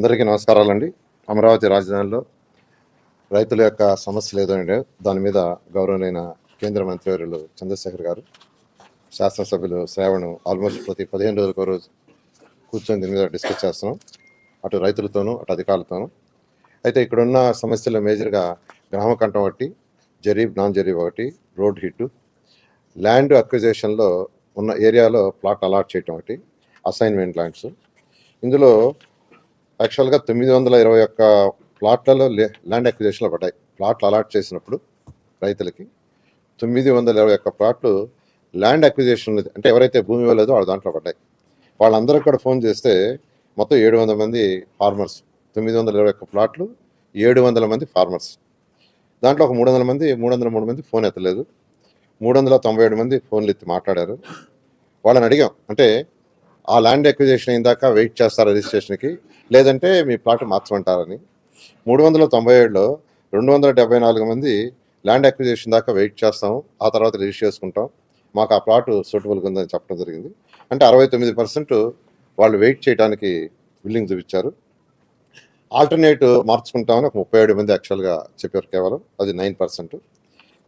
అందరికీ నమస్కారాలండి. అమరావతి రాజధానిలో రైతుల యొక్క సమస్యలు ఏదంటే దాని మీద గౌరవనీయ కేంద్ర మంత్రివర్యులు చంద్రశేఖర్ గారు, శాసనసభ్యులు శ్రావణ్ ఆల్మోస్ట్ ప్రతి 15 రోజులకు రోజు కూర్చొని దీని మీద డిస్కస్ చేస్తున్నాం, అటు రైతులతోనూ అటు అధికారులతోనూ. అయితే ఇక్కడున్న సమస్యలు మేజర్గా గ్రామ కంఠం ఒకటి, జరీబ్ నాన్ జరీబ్ ఒకటి, రోడ్ హిట్, ల్యాండ్ అక్విజిషన్లో ఉన్న ఏరియాలో ప్లాట్ అలాట్ చేయటం ఒకటి, అసైన్మెంట్ ల్యాండ్స్. ఇందులో యాక్చువల్గా 921 ప్లాట్లలో ల్యాండ్ అక్విజిషన్లో పడ్డాయి. ప్లాట్లు అలాట్ చేసినప్పుడు రైతులకి 921 ప్లాట్లు ల్యాండ్ అక్విజిషన్ అంటే ఎవరైతే భూమి ఇవ్వలేదో వాళ్ళ దాంట్లో పడ్డాయి. వాళ్ళందరికీ కూడా ఫోన్ చేస్తే మొత్తం 700 మంది ఫార్మర్స్, 921 ప్లాట్లు 700 మంది ఫార్మర్స్. దాంట్లో ఒక 303 మంది ఫోన్ ఎత్తలేదు, 397 మంది ఫోన్లు ఎత్తి మాట్లాడారు. వాళ్ళని అడిగాం, అంటే ఆ ల్యాండ్ అక్విజిషన్ అయిందాక వెయిట్ చేస్తారు రిజిస్ట్రేషన్కి, లేదంటే మీ ప్లాట్ మార్చమంటారని. 397లో 274 మంది ల్యాండ్ అక్విజిషన్ దాకా వెయిట్ చేస్తాం, ఆ తర్వాత రిజిస్టర్ చేసుకుంటాం, మాకు ఆ ప్లాట్ సూటబుల్గా ఉందని చెప్పడం జరిగింది. అంటే 69% వాళ్ళు వెయిట్ చేయడానికి విల్లింగ్ చూపించారు. ఆల్టర్నేట్ మార్చుకుంటామని ఒక 37 మంది యాక్చువల్గా చెప్పారు, కేవలం అది 9%.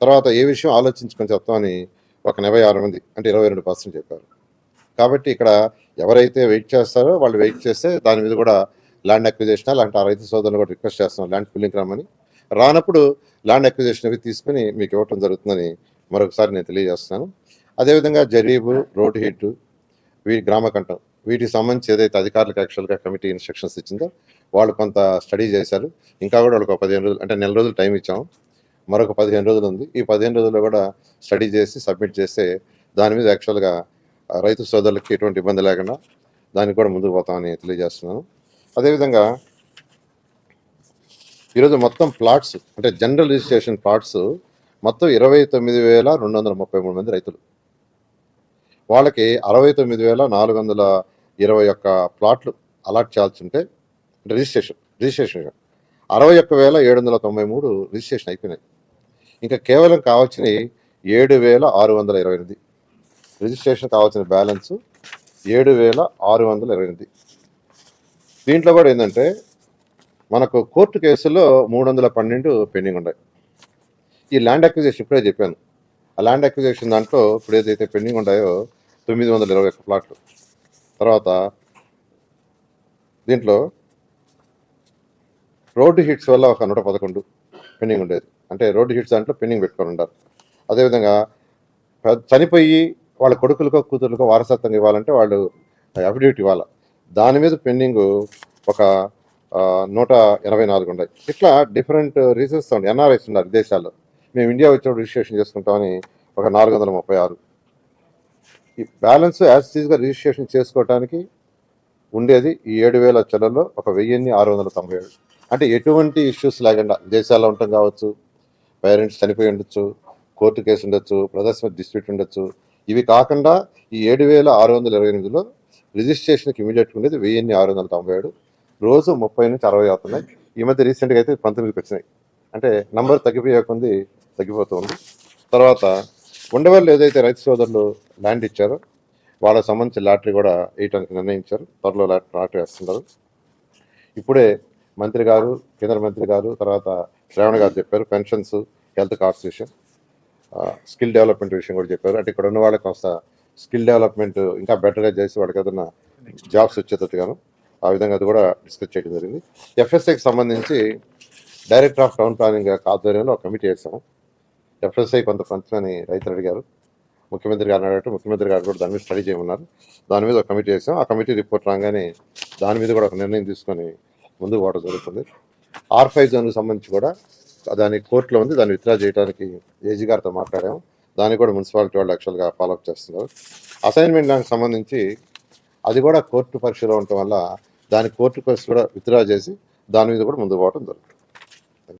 తర్వాత ఏ విషయం ఆలోచించుకొని చెప్తామని ఒక 86 మంది అంటే 22% చెప్పారు. కాబట్టి ఇక్కడ ఎవరైతే వెయిట్ చేస్తారో వాళ్ళు వెయిట్ చేస్తే దాని మీద కూడా ల్యాండ్ అక్విజిషన్ అలాంటి ఆ రైతు సోదరులు కూడా రిక్వెస్ట్ చేస్తున్నాం ల్యాండ్ ఫిల్లింగ్ రమ్మని. రానప్పుడు ల్యాండ్ అక్విజిషన్ అవి తీసుకుని మీకు ఇవ్వటం జరుగుతుందని మరొకసారి నేను తెలియజేస్తున్నాను. అదేవిధంగా జరీబు, రోడ్ హిట్, గ్రామ కంఠం, వీటికి సంబంధించి ఏదైతే అధికారులకు యాక్చువల్గా కమిటీ ఇన్స్ట్రక్షన్స్ ఇచ్చిందో వాళ్ళు కొంత స్టడీ చేశారు. ఇంకా కూడా వాళ్ళకి 15 రోజులు అంటే నెల రోజులు టైం ఇచ్చాము, మరొక 15 రోజులు ఉంది. ఈ 15 రోజుల్లో కూడా స్టడీ చేసి సబ్మిట్ చేస్తే దాని మీద యాక్చువల్గా రైతు సోదరులకి ఎటువంటి ఇబ్బంది లేకుండా దానికి కూడా ముందుకు పోతామని తెలియజేస్తున్నాను. అదేవిధంగా ఈరోజు మొత్తం ప్లాట్స్ అంటే జనరల్ రిజిస్ట్రేషన్ ప్లాట్స్ మొత్తం 29,233 మంది రైతులు. వాళ్ళకి 69,421 ప్లాట్లు అలాట్ చేయాల్సి ఉంటే అంటే రిజిస్ట్రేషన్ 61,793 రిజిస్ట్రేషన్ అయిపోయినాయి. ఇంకా కేవలం కావాల్సినవి 7,628. రిజిస్ట్రేషన్ కావాల్సిన బ్యాలెన్స్ 7,628. దీంట్లో కూడా ఏంటంటే మనకు కోర్టు కేసుల్లో 312 పెండింగ్ ఉన్నాయి. ఈ ల్యాండ్ అక్విజిషన్ ఇప్పుడే చెప్పాను, ఆ ల్యాండ్ అక్విజిషన్ దాంట్లో ఇప్పుడు ఏదైతే పెండింగ్ ఉన్నాయో 921 ప్లాట్లు. తర్వాత దీంట్లో రోడ్డు హిట్స్ వల్ల ఒక 111 పెండింగ్ ఉండేది, అంటే రోడ్డు హిట్స్ దాంట్లో పెండింగ్ పెట్టుకొని ఉంటారు. అదేవిధంగా చనిపోయి వాళ్ళ కొడుకులకో కూతుర్లకో వారసత్వం ఇవ్వాలంటే వాళ్ళు అఫిడవిట్ ఇవ్వాలి, దాని మీద పెండింగ్ ఒక 184 ఉన్నాయి. ఇట్లా డిఫరెంట్ రీజన్స్ ఉంది. ఎన్ఆర్ఐస్ ఉన్నారు విదేశాల్లో, మేము ఇండియా వచ్చినప్పుడు రిజిస్ట్రేషన్ చేసుకుంటామని ఒక 436. ఈ బ్యాలెన్స్ యాజ్ ఈజ్గా రిజిస్ట్రేషన్ చేసుకోవడానికి ఉండేది ఈ 7,000 చెల్లలో ఒక 1,697. అంటే ఎటువంటి ఇష్యూస్ లేకుండా విదేశాల్లో ఉండటం కావచ్చు, పేరెంట్స్ చనిపోయి ఉండొచ్చు, కోర్టు కేసు ఉండొచ్చు, బ్రదర్స్ మీద డిస్ప్యూట్ ఉండొచ్చు, ఇవి కాకుండా ఈ 7,628లో రిజిస్ట్రేషన్కి ఇమీడియట్గా ఉండేది 1,697. రోజు 30 నుంచి 60 అవుతున్నాయి. ఈ మధ్య రీసెంట్గా అయితే 19కి వచ్చినాయి. అంటే నంబర్ తగ్గిపోతుంది. తర్వాత ఉండవల్లి ఏదైతే రైతు సోదరులు ల్యాండ్ ఇచ్చారో వాళ్ళకి సంబంధించి లాటరీ కూడా వేయటానికి నిర్ణయించారు. త్వరలో లాటరీ వేస్తున్నారు. ఇప్పుడే మంత్రి గారు, కేంద్ర మంత్రి గారు, తర్వాత శ్రావణ్ గారు చెప్పారు పెన్షన్స్, హెల్త్ కార్డ్స్ విషయం, స్కిల్ డెవలప్మెంట్ విషయం కూడా చెప్పారు. అంటే ఇక్కడ ఉన్న వాళ్ళకి కొంత స్కిల్ డెవలప్మెంట్ ఇంకా బెటర్గా చేసి వాళ్ళకి ఏదైనా జాబ్స్ వచ్చేటట్టుగాను ఆ విధంగా అది కూడా డిస్కస్ చేయడం జరిగింది. ఎఫ్ఎస్ఐకి సంబంధించి డైరెక్టర్ ఆఫ్ టౌన్ ప్లానింగ్ ఆధ్వర్యంలో ఒక కమిటీ వేసాము. ఎఫ్ఎస్ఐ కొంత పంచమని రైతులు అడిగారు, ముఖ్యమంత్రి గారిని అడగట్టు, ముఖ్యమంత్రి గారు కూడా దాని మీద స్టడీ చేయమన్నారు. దాని మీద ఒక కమిటీ వేసాం. ఆ కమిటీ రిపోర్ట్ రాగానే దాని మీద కూడా ఒక నిర్ణయం తీసుకొని ముందుకు పోవడం జరుగుతుంది. R5 జోన్కి సంబంధించి కూడా దాని కోర్టులో ఉంది, దాన్ని విత్డ్రా చేయడానికి ఏజీ గారితో మాట్లాడాము. దాన్ని కూడా మున్సిపాలిటీ వాళ్ళు యాక్చువల్గా ఫాలోఅప్ చేస్తున్నారు. అసైన్మెంట్ దానికి సంబంధించి అది కూడా కోర్టు పరీక్షలో ఉండటం వల్ల దాని కోర్టు పరీక్ష కూడా విత్డ్రా చేసి దాని మీద కూడా ముందుకు పోవడం జరుగుతుంది.